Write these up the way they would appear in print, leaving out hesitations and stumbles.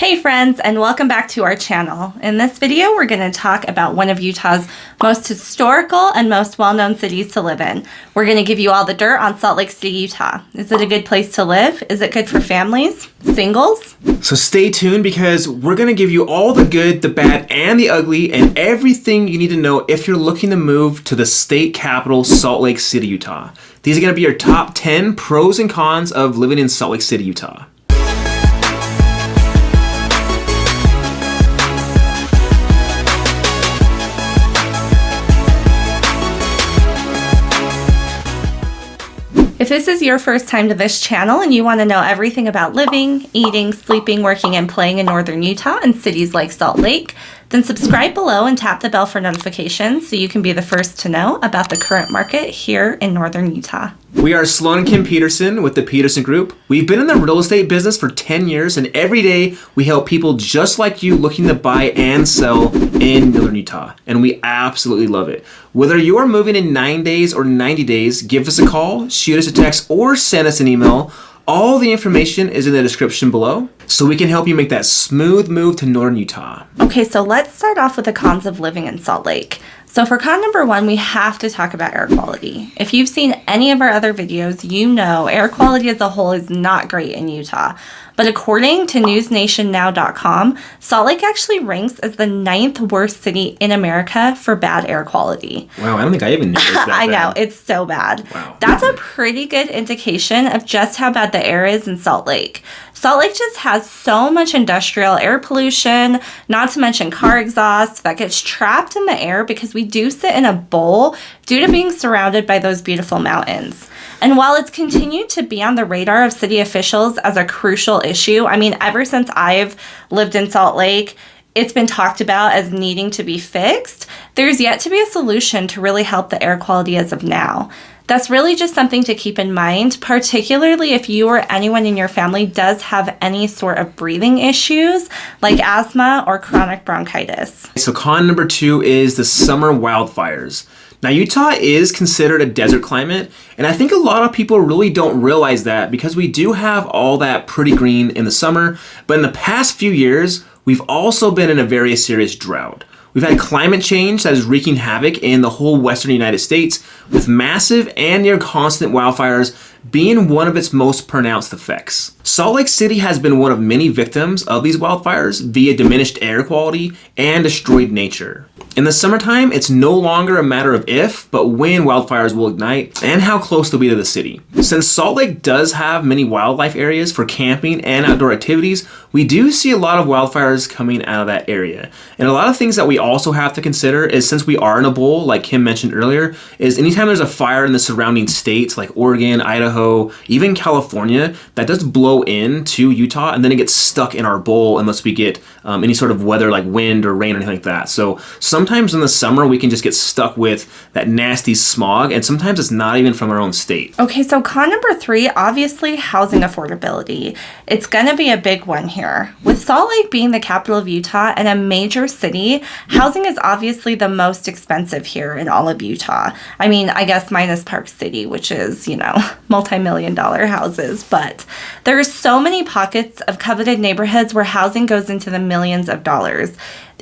Hey friends, and welcome back to our channel. In this video, we're going to talk about one of Utah's most historical and most well-known cities to live in. We're going to give you all the dirt on Salt Lake City, Utah. Is it a good place to live? Is it good for families? Singles? So stay tuned because we're going to give you all the good, the bad, and the ugly, and everything you need to know if you're looking to move to the state capital, Salt Lake City, Utah. These are going to be your top 10 pros and cons of living in Salt Lake City, Utah. If this is your first time to this channel and you want to know everything about living, eating, sleeping, working, and playing in northern Utah and cities like Salt Lake, then subscribe below and tap the bell for notifications so you can be the first to know about the current market here in northern Utah. We are Sloane and Kim Petersen with the Petersen Group. We've been in the real estate business for 10 years, and every day we help people just like you looking to buy and sell in northern Utah, and we absolutely love it. Whether you are moving in 9 days or 90 days, give us a call, shoot us a text, or send us an email. All the information is in the description below, so we can help you make that smooth move to northern Utah. Okay, so let's start off with the cons of living in Salt Lake. So for con number one, we have to talk about air quality. If you've seen any of our other videos, you know air quality as a whole is not great in Utah. But according to newsnationnow.com, Salt Lake actually ranks as the 9th worst city in America for bad air quality. Wow, I don't think I even knew it was that I bad. know, it's so bad. Wow. That's a pretty good indication of just how bad the air is in Salt Lake. Salt Lake just has so much industrial air pollution, not to mention car exhaust that gets trapped in the air because we do sit in a bowl due to being surrounded by those beautiful mountains. And while it's continued to be on the radar of city officials as a crucial issue, I mean, ever since I've lived in Salt Lake, it's been talked about as needing to be fixed. There's yet to be a solution to really help the air quality as of now. That's really just something to keep in mind, particularly if you or anyone in your family does have any sort of breathing issues like asthma or chronic bronchitis. So con number 2 is the summer wildfires. Now, Utah is considered a desert climate, and I think a lot of people really don't realize that because we do have all that pretty green in the summer, but in the past few years, we've also been in a very serious drought. We've had climate change that is wreaking havoc in the whole western United States, with massive and near constant wildfires being one of its most pronounced effects. Salt Lake City has been one of many victims of these wildfires via diminished air quality and destroyed nature. In the summertime, it's no longer a matter of if, but when wildfires will ignite and how close they'll be to the city. Since Salt Lake does have many wildlife areas for camping and outdoor activities, we do see a lot of wildfires coming out of that area. And a lot of things that we also have to consider is, since we are in a bowl, like Kim mentioned earlier, is anytime there's a fire in the surrounding states like Oregon, Idaho, even California, that does blow into Utah and then it gets stuck in our bowl unless we get any sort of weather like wind or rain or anything like that. So sometimes in the summer we can just get stuck with that nasty smog, and sometimes it's not even from our own state. Okay, so con number 3, obviously housing affordability. It's going to be a big one here. With Salt Lake being the capital of Utah and a major city, housing is obviously the most expensive here in all of Utah. I mean, I guess minus Park City, which is, multi-million-dollar houses, but there's so many pockets of coveted neighborhoods where housing goes into the millions of dollars.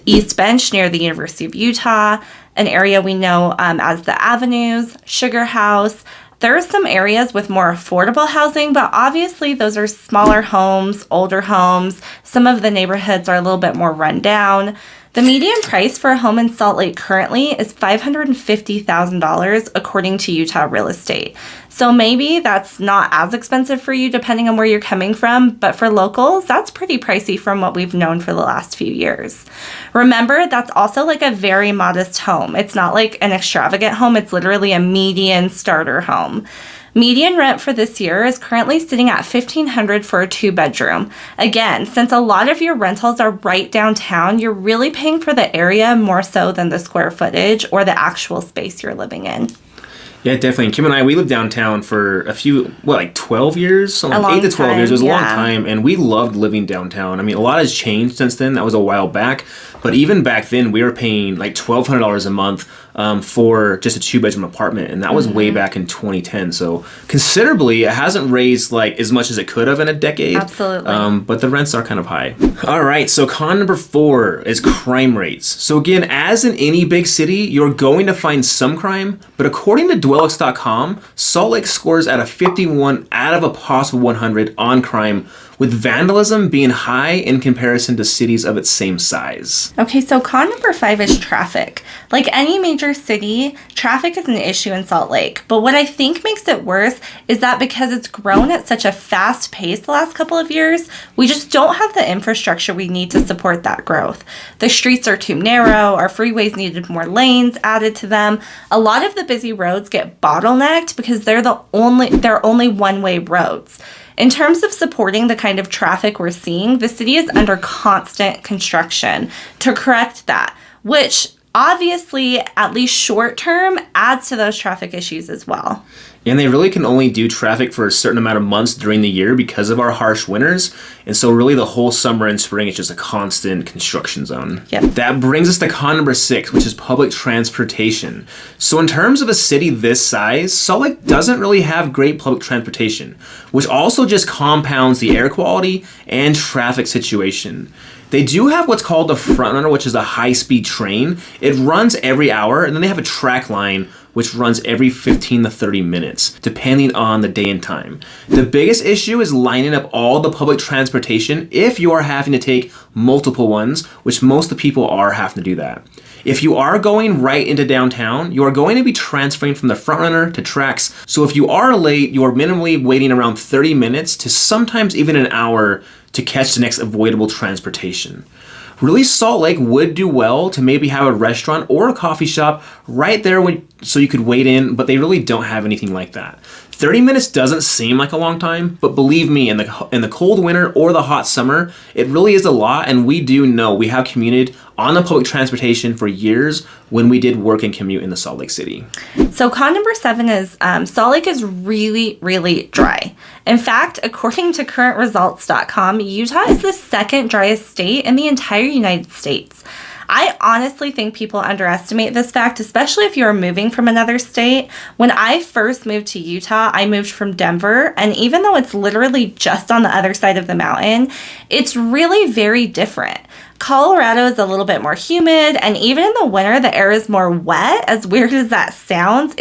East Bench near the University of Utah, an area we know as the Avenues, Sugar House. There are some areas with more affordable housing, but obviously those are smaller homes, older homes. Some of the neighborhoods are a little bit more run down. The median price for a home in Salt Lake currently is $550,000 according to Utah Real Estate. So maybe that's not as expensive for you depending on where you're coming from, but for locals, that's pretty pricey from what we've known for the last few years. Remember, that's also like a very modest home. It's not like an extravagant home, it's literally a median starter home. Median rent for this year is currently sitting at $1,500 for a 2-bedroom. Again, since a lot of your rentals are right downtown, you're really paying for the area more so than the square footage or the actual space you're living in. Yeah, definitely. And Kim and I, we lived downtown for a few, like 12 years? So like 8 to 12 years. It was a long time, and we loved living downtown. I mean, a lot has changed since then. That was a while back. But even back then, we were paying like $1,200 a month for just a 2-bedroom apartment, and that was way back in 2010. So considerably, it hasn't raised like as much as it could have in a decade. Absolutely. But the rents are kind of high. All right, so con number 4 is crime rates. So again, as in any big city, you're going to find some crime, but according to Dwellix.com, Salt Lake scores at a 51 out of a possible 100 on crime, with vandalism being high in comparison to cities of its same size. Okay, so con number 5 is traffic. Like any major city, traffic is an issue in Salt Lake. But what I think makes it worse is that because it's grown at such a fast pace the last couple of years, we just don't have the infrastructure we need to support that growth. The streets are too narrow, our freeways needed more lanes added to them. A lot of the busy roads get bottlenecked because they're only one-way roads. In terms of supporting the kind of traffic we're seeing, the city is under constant construction to correct that, which obviously, at least short term, adds to those traffic issues as well. And they really can only do traffic for a certain amount of months during the year because of our harsh winters. And so really the whole summer and spring is just a constant construction zone. Yep. That brings us to con number 6, which is public transportation. So in terms of a city this size, Salt Lake doesn't really have great public transportation, which also just compounds the air quality and traffic situation. They do have what's called the Frontrunner, which is a high-speed train. It runs every hour, and then they have a track line which runs every 15 to 30 minutes, depending on the day and time. The biggest issue is lining up all the public transportation if you are having to take multiple ones, which most of the people are having to do that. If you are going right into downtown, you are going to be transferring from the Frontrunner to tracks. So if you are late, you are minimally waiting around 30 minutes to sometimes even an hour to catch the next avoidable transportation. Really, Salt Lake would do well to maybe have a restaurant or a coffee shop right there so you could wait in, but they really don't have anything like that. 30 minutes doesn't seem like a long time, but believe me, in the cold winter or the hot summer, it really is a lot, and we do know we have commuted on the public transportation for years when we did work and commute in the Salt Lake City. So con number 7 is Salt Lake is really, really dry. In fact, according to currentresults.com, Utah is the second driest state in the entire United States. I honestly think people underestimate this fact, especially if you're moving from another state. When I first moved to Utah, I moved from Denver, and even though it's literally just on the other side of the mountain, it's really very different. Colorado is a little bit more humid, and even in the winter, the air is more wet. As weird as that sounds,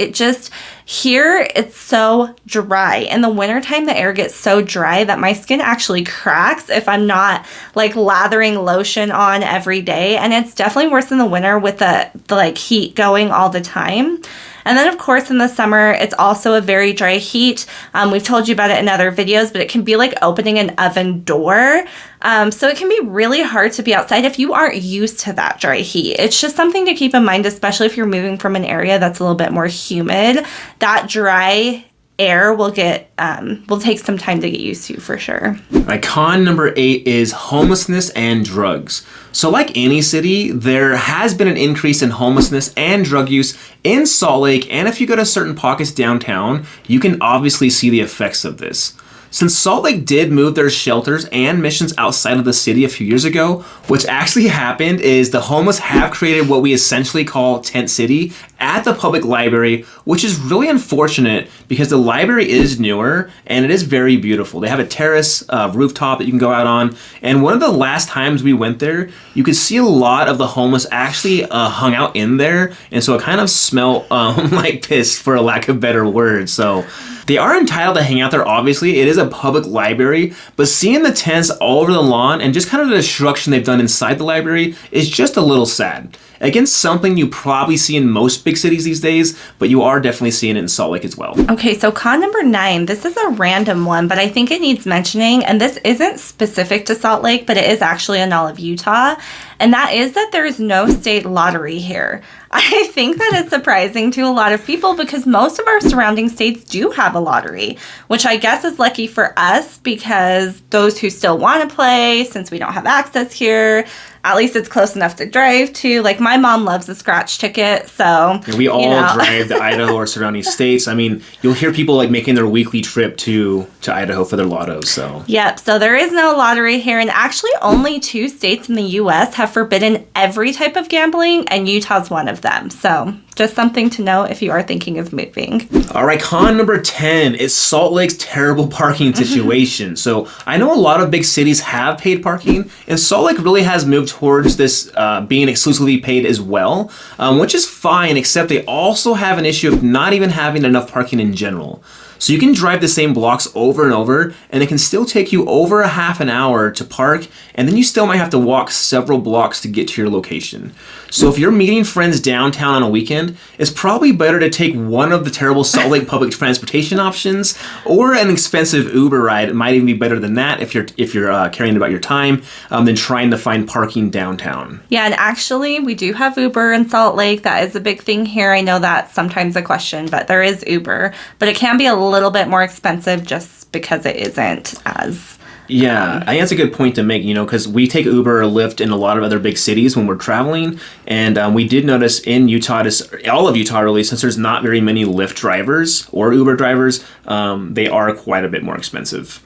here it's so dry. In the wintertime, the air gets so dry that my skin actually cracks if I'm not like lathering lotion on every day. And it's definitely worse in the winter with the like heat going all the time. And then, of course, in the summer, it's also a very dry heat. We've told you about it in other videos, but it can be like opening an oven door. So it can be really hard to be outside if you aren't used to that dry heat. It's just something to keep in mind, especially if you're moving from an area that's a little bit more humid. That dry air will take some time to get used to for sure. Con number 8 is homelessness and drugs. So like any city, there has been an increase in homelessness and drug use in Salt Lake, and if you go to certain pockets downtown, you can obviously see the effects of this. Since Salt Lake did move their shelters and missions outside of the city a few years ago, what's actually happened is the homeless have created what we essentially call Tent City at the public library, which is really unfortunate because the library is newer and it is very beautiful. They have a terrace rooftop that you can go out on, and one of the last times we went there, you could see a lot of the homeless actually hung out in there, and so it kind of smelled like piss, for a lack of better words. So they are entitled to hang out there, obviously. It is a public library, but seeing the tents all over the lawn and just kind of the destruction they've done inside the library is just a little sad. Again, something you probably see in most big cities these days, but you are definitely seeing it in Salt Lake as well. Okay, so con number 9, this is a random one, but I think it needs mentioning, and this isn't specific to Salt Lake, but it is actually in all of Utah, and that is that there is no state lottery here. I think that is surprising to a lot of people because most of our surrounding states do have a a lottery, which I guess is lucky for us because those who still want to play, since we don't have access here, at least it's close enough to drive to. Like, my mom loves a scratch ticket, so... And we all drive to Idaho or surrounding states. I mean, you'll hear people, like, making their weekly trip to Idaho for their lottos, so... Yep, so there is no lottery here, and actually only 2 states in the U.S. have forbidden every type of gambling, and Utah's one of them. So, just something to know if you are thinking of moving. All right, con number 10 is Salt Lake's terrible parking situation. So, I know a lot of big cities have paid parking, and Salt Lake really has moved towards this being exclusively paid as well, which is fine, except they also have an issue of not even having enough parking in general. So you can drive the same blocks over and over, and it can still take you over a half an hour to park, and then you still might have to walk several blocks to get to your location. So if you're meeting friends downtown on a weekend, it's probably better to take one of the terrible Salt Lake public transportation options, or an expensive Uber ride. It might even be better than that if you're caring about your time, than trying to find parking downtown. Yeah, and actually, we do have Uber in Salt Lake. That is a big thing here. I know that's sometimes a question, but there is Uber. But it can be a little bit more expensive just because it isn't as... Yeah, I think that's a good point to make, because we take Uber or Lyft in a lot of other big cities when we're traveling, and we did notice in Utah, all of Utah really, since there's not very many Lyft drivers or Uber drivers, they are quite a bit more expensive.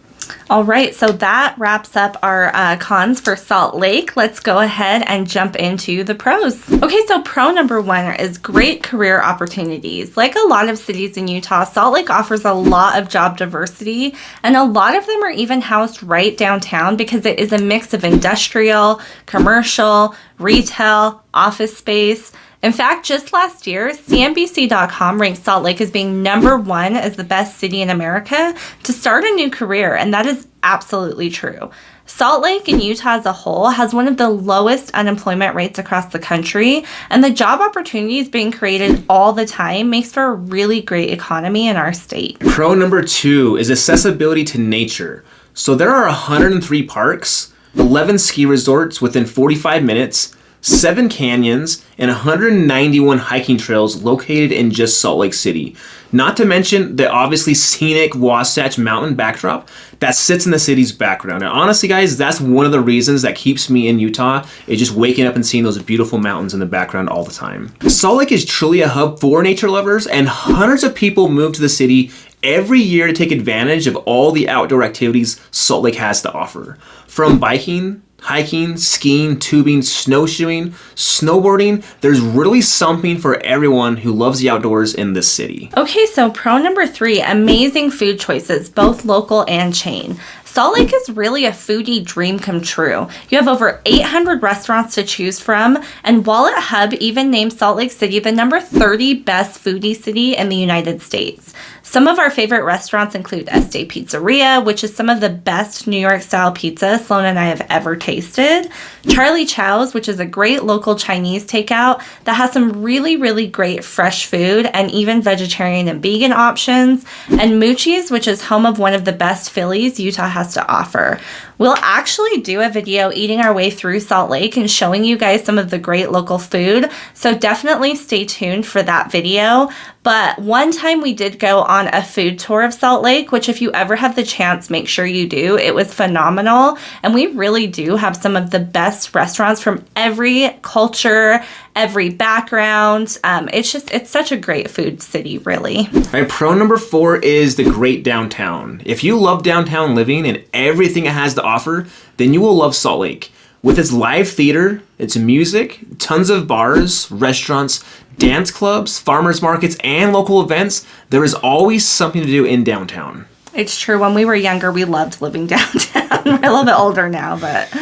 All right, so that wraps up our cons for Salt Lake. Let's go ahead and jump into the pros. Okay, so pro number 1 is great career opportunities. Like a lot of cities in Utah, Salt Lake offers a lot of job diversity, and a lot of them are even housed right downtown because it is a mix of industrial, commercial, retail, office space. In fact, just last year, CNBC.com ranked Salt Lake as being number 1 as the best city in America to start a new career, and that is absolutely true. Salt Lake and Utah as a whole has one of the lowest unemployment rates across the country, and the job opportunities being created all the time makes for a really great economy in our state. Pro number 2 is accessibility to nature. So there are 103 parks, 11 ski resorts within 45 minutes, 7 canyons, and 191 hiking trails located in just Salt Lake City. Not to mention the obviously scenic Wasatch Mountain backdrop that sits in the city's background. And honestly, guys, that's one of the reasons that keeps me in Utah, is just waking up and seeing those beautiful mountains in the background all the time. Salt Lake is truly a hub for nature lovers, and hundreds of people move to the city every year to take advantage of all the outdoor activities Salt Lake has to offer. From biking, hiking, skiing, tubing, snowshoeing, snowboarding, there's really something for everyone who loves the outdoors in this city. Okay, so pro number 3, amazing food choices, both local and chain. Salt Lake is really a foodie dream come true. You have over 800 restaurants to choose from, and Wallet Hub even named Salt Lake City the number 30 best foodie city in the United States. Some of our favorite restaurants include Este Pizzeria, which is some of the best New York-style pizza Sloane and I have ever tasted. Charlie Chow's, which is a great local Chinese takeout that has some really, really great fresh food and even vegetarian and vegan options. And Moochie's, which is home of one of the best Phillies Utah has to offer. We'll actually do a video eating our way through Salt Lake and showing you guys some of the great local food, so definitely stay tuned for that video. But one time we did go on a food tour of Salt Lake, which if you ever have the chance, make sure you do. It was phenomenal, and we really do have some of the best restaurants from every culture, every background. It's such a great food city, really. All right, pro number 4 is the great downtown. If you love downtown living and everything it has to offer, then you will love Salt Lake. With its live theater, its music, tons of bars, restaurants, dance clubs, farmers markets, and local events, there is always something to do in downtown. It's true. When we were younger, we loved living downtown. We're a little bit older now, but...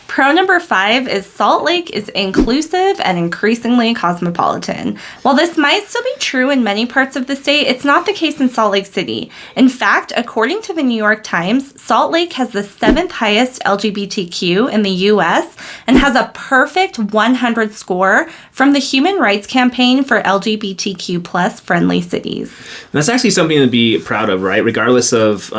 Pro number 5 is Salt Lake is inclusive and increasingly cosmopolitan. While this might still be true in many parts of the state, it's not the case in Salt Lake City. In fact, according to the New York Times, Salt Lake has the 7th highest LGBTQ in the U.S. and has a perfect 100 score from the Human Rights Campaign for LGBTQ plus friendly cities. That's actually something to be proud of, right? Regardless of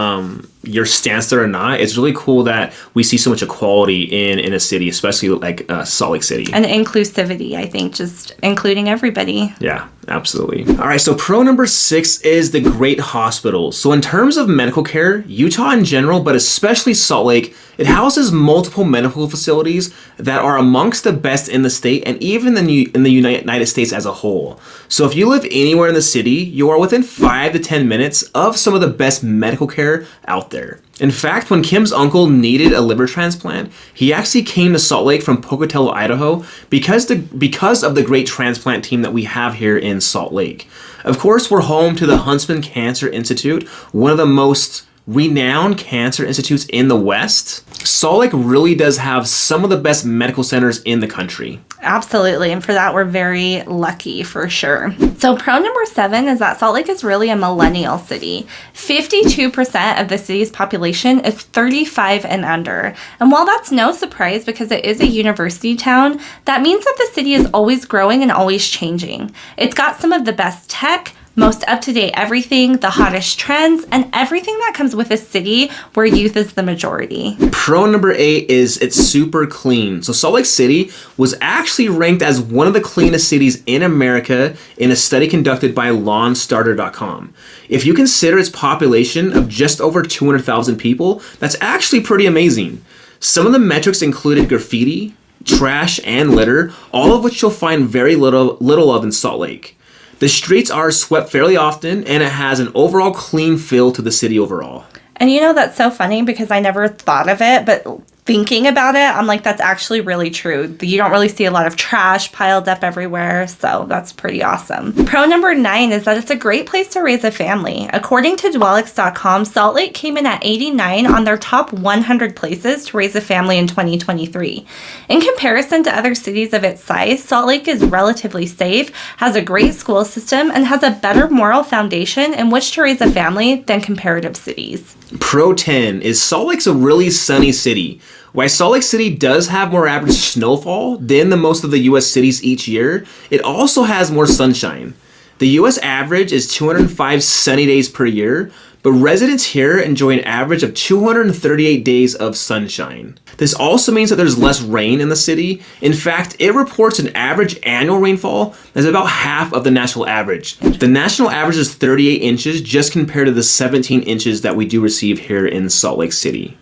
your stance there or not, it's really cool that we see so much equality in a city, especially like Salt Lake City. And inclusivity, I think, just including everybody. Yeah, Absolutely. All right, so pro number 6 is the great hospitals. So in terms of medical care, Utah in general, but especially Salt Lake, it houses multiple medical facilities that are amongst the best in the state and even in the United States as a whole. So if you live anywhere in the city, you are within 5 to 10 minutes of some of the best medical care out there. In fact, when Kim's uncle needed a liver transplant, he actually came to Salt Lake from Pocatello, Idaho, because of the great transplant team that we have here in Salt Lake. Of course, we're home to the Huntsman Cancer Institute, one of the most renowned cancer institutes in the West. Salt Lake really does have some of the best medical centers in the country. Absolutely. And for that, we're very lucky for sure. So pro number 7 is that Salt Lake is really a millennial city. 52% of the city's population is 35 and under. And while that's no surprise because it is a university town, that means that the city is always growing and always changing. It's got some of the best tech, most up-to-date everything, the hottest trends, and everything that comes with a city where youth is the majority. Pro number 8 is it's super clean. So Salt Lake City was actually ranked as one of the cleanest cities in America in a study conducted by LawnStarter.com. If you consider its population of just over 200,000 people, that's actually pretty amazing. Some of the metrics included graffiti, trash, and litter, all of which you'll find very little of in Salt Lake. The streets are swept fairly often, and it has an overall clean feel to the city overall. And you know, that's so funny because I never thought of it, but thinking about it, I'm like, that's actually really true. You don't really see a lot of trash piled up everywhere, so that's pretty awesome. Pro number 9 is that it's a great place to raise a family. According to Dwellix.com, Salt Lake came in at 89 on their top 100 places to raise a family in 2023. In comparison to other cities of its size, Salt Lake is relatively safe, has a great school system, and has a better moral foundation in which to raise a family than comparative cities. Pro 10 is Salt Lake's a really sunny city. While Salt Lake City does have more average snowfall than the most of the U.S. cities each year, it also has more sunshine. The U.S. average is 205 sunny days per year, but residents here enjoy an average of 238 days of sunshine. This also means that there's less rain in the city. In fact, it reports an average annual rainfall that's about half of the national average. The national average is 38 inches just compared to the 17 inches that we do receive here in Salt Lake City.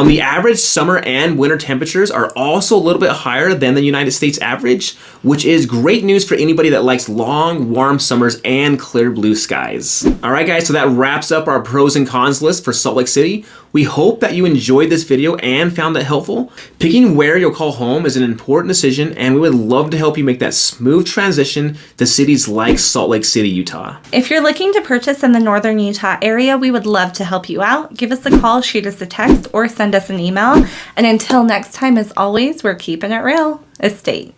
The average summer and winter temperatures are also a little bit higher than the United States average, which is great news for anybody that likes long, warm summers and clear blue skies. All right, guys, so that wraps up our pros and cons list for Salt Lake City. We hope that you enjoyed this video and found it helpful. Picking where you'll call home is an important decision, and we would love to help you make that smooth transition to cities like Salt Lake City, Utah. If you're looking to purchase in the northern Utah area, we would love to help you out. Give us a call, shoot us a text, or send us an email. And until next time, as always, we're keeping it real. Estate.